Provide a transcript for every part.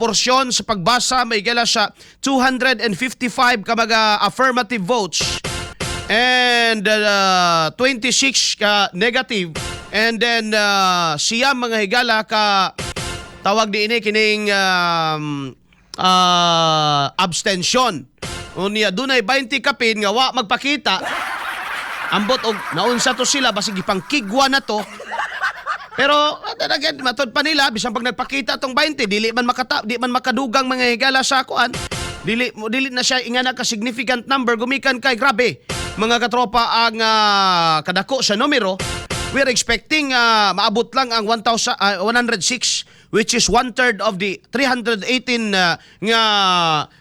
porsyon sa pagbasa may gala sa 255 ka mga affirmative votes and 26 ka negative, and then siya mga higala ka tawag di ini kining abstention. Unya dunay 20 kapin nga wa magpakita. Ambot og naunsa to sila basig ipangkigwa na to. Pero again matod pa nila bisan pag nagpakita tong 20 di man makadugang mga higala sa kuan. Dili na siya ingana ka significant number gumikan kay grabe. Mga katropa ang kadako sa numero. We're expecting maabot lang ang 106 which is 1/3 of the 318 nga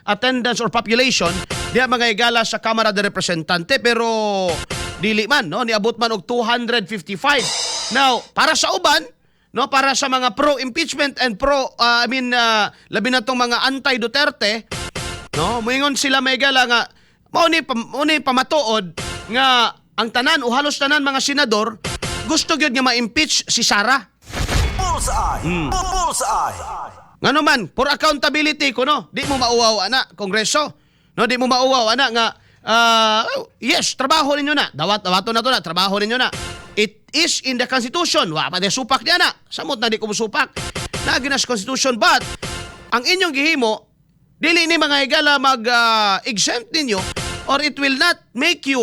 attendance or population diha mga higala sa Kamara de Representante, pero dili man no niabot man og 255. Now, para sa uban, no, para sa mga pro-impeachment and labi na tong mga anti-Duterte, no, moingon sila may gala nga mao ni pamatuod nga ang tanan o halos tanan mga senador gusto gyud nga ma-impeach si Sara. Bullseye! Bullseye! Ngano man, for accountability ko no, di mo mauwaw ana Kongreso. No, di mo mauwaw ana nga yes, trabaho ninyo na. Dawato na to na, trabaho ninyo na. It is in the Constitution. Wa pa de supak niya na. Samot na di ko musupak. Nagi na sa Constitution, but ang inyong gihimo dili ni mga higala mag-exempt ninyo, or it will not make you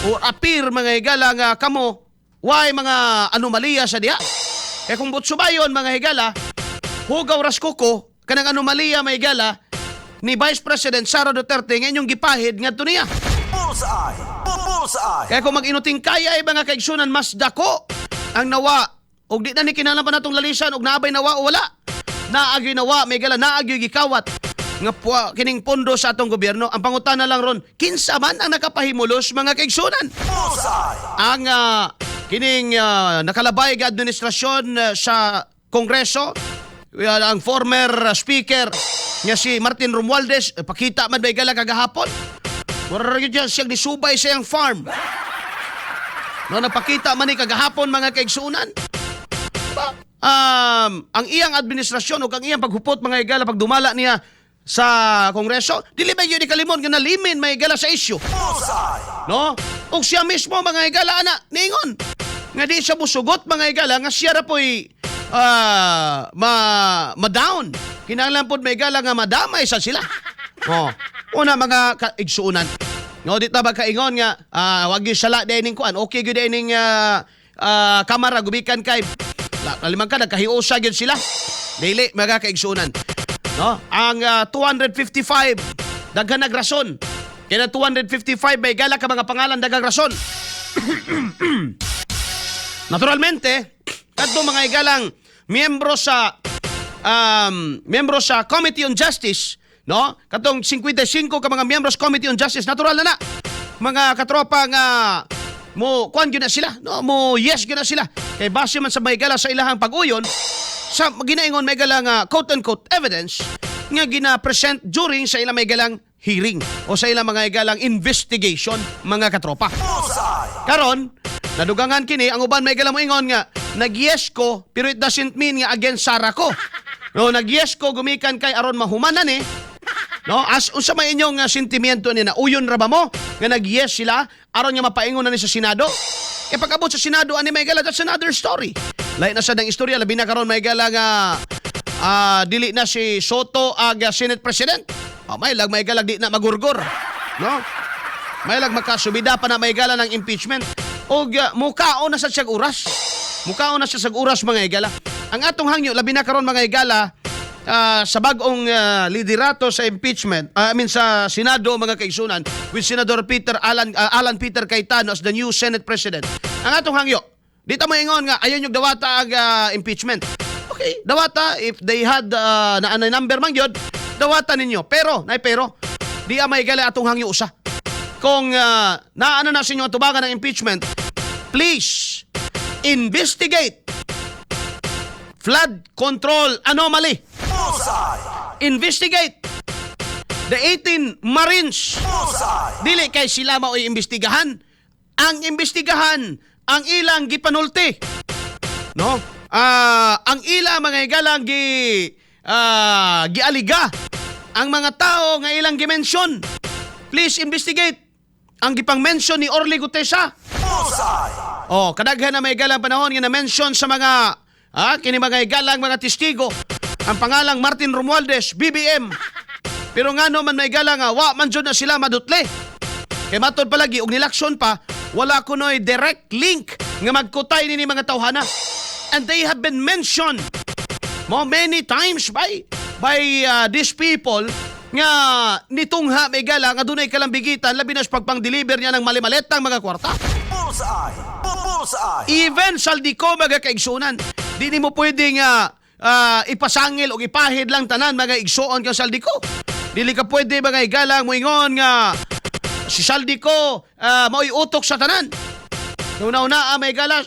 or appear mga higala nga kamo why mga anomalya sa diha. Kaya kung butsubayon mga higala, hugaw raskuko kanang anomalya mga higala ni Vice President Sara Duterte nga inyong gipahid ngadto niya. Bullseye! Bullseye! Kaya kung mag-inuting kaya ay mga kaigsunan mas dako ang nawa og di na ni kinahanglan pa natong lalisan og naabay nawa o wala. Naagyoy nawa may gala naagyoy gikawat nga kining pondo sa atong gobyerno. Ang pangutana lang ron, kinsa man ang nakapahimulos mga kaigsunan? Bullseye! Ang kining nakalabay nga administrasyon sa Kongreso, ang former speaker nga si Martin Romualdez, pakita man may gala kagahapon. Mura yun siyang nisubay sa iyang farm. No, nagpakita man ni kagahapon mga kaigsunan. Ang iyang administrasyon o ang iyang paghupot mga higala pag dumala niya sa Kongreso, dili ba yun ikalimon nga nalimin mga higala sa isyu? Bullseye! No? O siya mismo mga higala ana, ningon. Nga di siya musugot mga higala nga siya ra po'y ma-down. Kinahanglan po may higala nga madamay sa sila. Una mga kaigsuunan. No, di ta ba kaingon nga wag gyud sala dining kuan. Okay gyud dining kamera gubikan kay kalimang ka nagkahiusa gyud sila. Dili mga kaigsuunan. No, ang 255 daghan nagrason. Kaya 255 may gala ka mga pangalan daghang rason. Naturalmente, kadto mga igalang miyembro sa Committee on Justice, no? Katong 55 ka mga miyembros Committee on Justice, natural na mga katropa nga mo kuan gyud na sila, no? Mo yes gyud na sila. Kay base man sa may gala sa ilahang pag-uyon sa ginaingon may gala nga quote unquote evidence nga gina-present during sa ilang may galang hearing o sa ilang mga igalang investigation mga katropa. Karon, nadugangan kini ang uban may galang moingon nga nag-yes ko pero it doesn't mean nga against Sara ko. No, nag-yes ko gumikan kay aron mahumanan ni. No, as unsa may inyong sentimiento ni na uyon ra ba mo nga nag-yes sila aron nga mapaingon na ni sa Senado? Kay pag-abot sa Senado ani may gala that's another story. Lain na sa dang istorya labi na karon may gala nga dili na si Soto ag Senate President. May lag may galag di na magurgor. No? May lag makasubida pa na may gala ng impeachment. O mukaon na sa siyag oras. Mukaon na siya sa oras mga higala. Ang atong hangyo labi na karon mga higala sa bagong liderato sa impeachment, sa Senado mga kaigsunan with Senator Alan Peter Cayetano as the new Senate President. Ang atong hangyo, di ta moingon nga ayon yung dawata ag impeachment. Okay, dawata if they had na number man gyud, dawata ninyo. Pero di may gali atong hangyo usa. Kung naano na sa inyo tubangan ng impeachment, please investigate flood control anomaly. Investigate the 18 Marines. Dili kay sila mao'y imbestigahan. Ang imbestigahan ang ilang gipanulti. No? Ang ilang mga higalang gialiga ang mga tao nga ilang gimension. Please investigate ang gipang mention ni Orly Gutesa. Bullseye. Kadaghan na may galang panahon nga na-mention sa mga kini mga galang mga testigo ang pangalang Martin Romualdez, BBM. Pero nga no man may galang wa man jud na sila madutle. Kay matod palagi og nilaksyon pa, wala kunoy direct link nga magkutay nini mga tawhana. And they have been mentioned many times by these people nga nitungha may gala nga dunay kalambigitan labi na sa pagpang-deliver niya ng mali-maletang mga kwarta. Bullseye. Bullseye. Even saldiko mga kaigsunan. Di ni mo pwede nga ipasangil o ipahid lang tanan mga igsuon kang saldiko. Dili ka pwede mga igalang mo ingon nga si saldiko mao'y utok sa tanan. Una-una may gala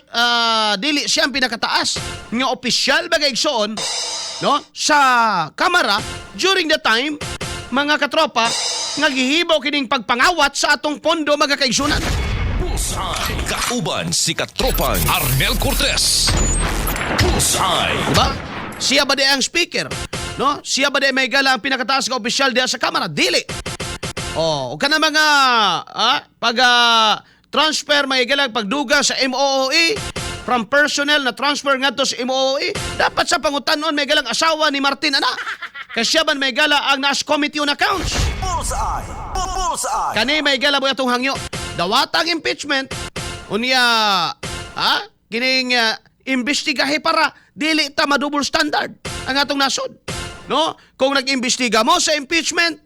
dili siyang pinakataas nga opisyal mga igsuon no sa kamera during the time mga katropa nga gihibaw kining pagpangawat sa atong pondo mga kaigsunan. Bullseye. Kauban si Katropang Arnel Cortez. Bullseye. Diba? Siya ba di ang speaker? No? Siya ba di may gala ang pinakataas nga opisyal diya sa kamera? Dili. O kana mga pag transfer may gala pagduga sa MOOE from personnel na transfer ngadto sa MOOE, dapat sa pangutanon may galang asawa ni Martin ana. Kasi siya man may gala ang NAS Committee on Accounts. Bullseye. Bullseye. Kani may gala mo itong hangyo. Dawatang impeachment unya kining imbestigahe para dili ta madouble standard ang atong nasod. No? Kung nag-imbestiga mo sa impeachment,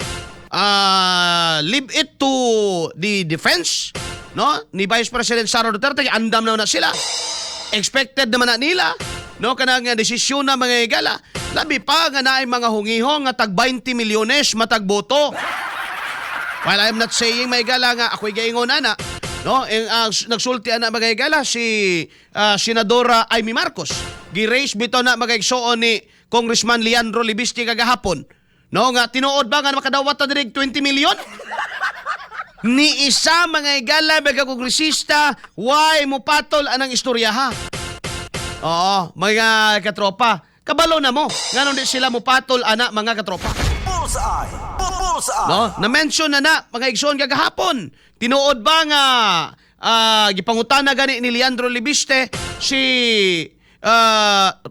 leave it to the defense, no? Ni Vice President Sara Duterte, andam na sila. Expected naman na nila, no? Kanang desisyon na mga igala. Labi pa nga naay mga hungihong nga tag 20 milyones matagboto. While I'm not saying may igala nga ako'y gaingon na, no? Nagsulti na mga igala si Senadora Amy Marcos. Gi-raise bito na mga igsoon ni Congressman Leandro Libistic kagahapon. No nga tinuod ba nga makadawat ta direk 20 milyon? Ni isa mga igala mga kongresista why mo patol anang istorya ha. Oo, mga katropa, kabalo na mo. Nganon di sila mo patol ana mga katropa. Bullseye. Bullseye. No, na-mention na mga igsoon kagahapon. Tinuod ba nga gipangutana gani ni Leandro Libiste si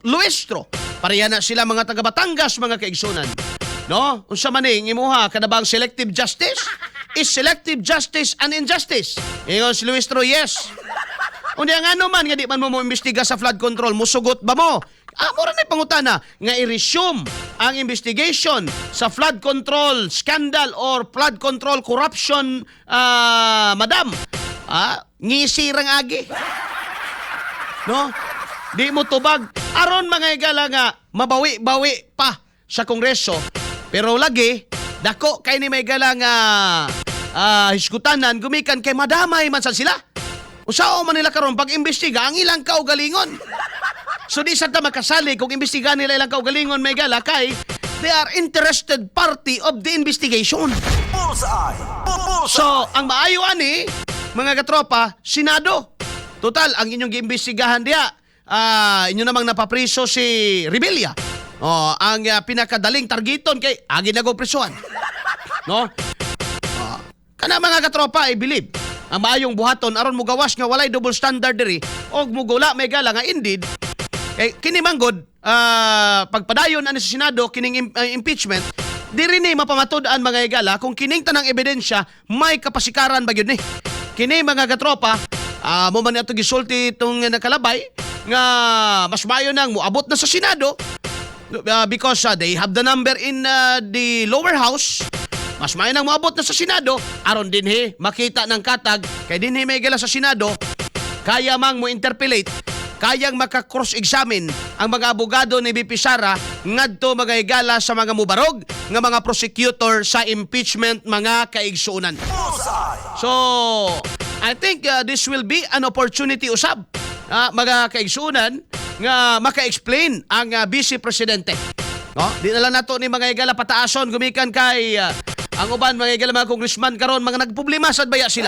Luestro. Pareha na sila mga taga Batangas mga kaigsunan. No? Unsa man ning imuha kada bang selective justice? Is selective justice an injustice? Ingon si Luestro, yes. Unya nga naman nga di man mo imbestiga sa flood control, musugot ba mo? Mura na pangutana nga i-resume ang investigation sa flood control scandal or flood control corruption, madam. Ngisirang agi. No? Di mo tubag. Aron mga igala nga mabawi-bawi pa sa Kongreso. Pero lagi, dako kay ni may igala nga hiskutanan gumikan kay madamay man sa sila. Usao man nila karon pag-imbestiga ang ilang kaugalingon. So di sa ta makasali kung imbestiga nila ilang kaugalingon may igala kay they are interested party of the investigation. Bullseye. Bullseye. So, ang maayo ani, mga katropa, Senado. Total, ang inyong giimbestigahan diya, inyo namang napapriso si Rebilla. Ang pinakadaling targeton kay agi na go prisuhan. No? Kana mga katropa, I believe, ang maayong buhaton aron mo gawas nga walay double standard diri og mugula may gala nga indeed kay kini manggod pagpadayon ani sa Senado kining impeachment diri ni mapamatud-an mga igala kung kining tanang ebidensya may kapasikaran ba gyud ni. Kini mga katropa, mo man ato gisulti itong nakalabay nga mas maayo nang moabot na sa Senado because they have the number in the lower house. Mas maayo nang moabot na sa Senado aron dinhi makita ng katag kay dinhi may gala sa Senado kaya mang mo interpellate, kayang maka-cross-examine ang mga abogado ni BP Sara ngadto mga igala sa mga mubarog nga mga prosecutor sa impeachment mga kaigsuonan. Bullseye. So, I think this will be an opportunity usab mga kaigsuonan nga maka-explain ang Vice Presidente. No? Di na lang nato ni mga igala pataason gumikan kay ang uban mga igala mga congressman karon mga nagproblema sad baya sila.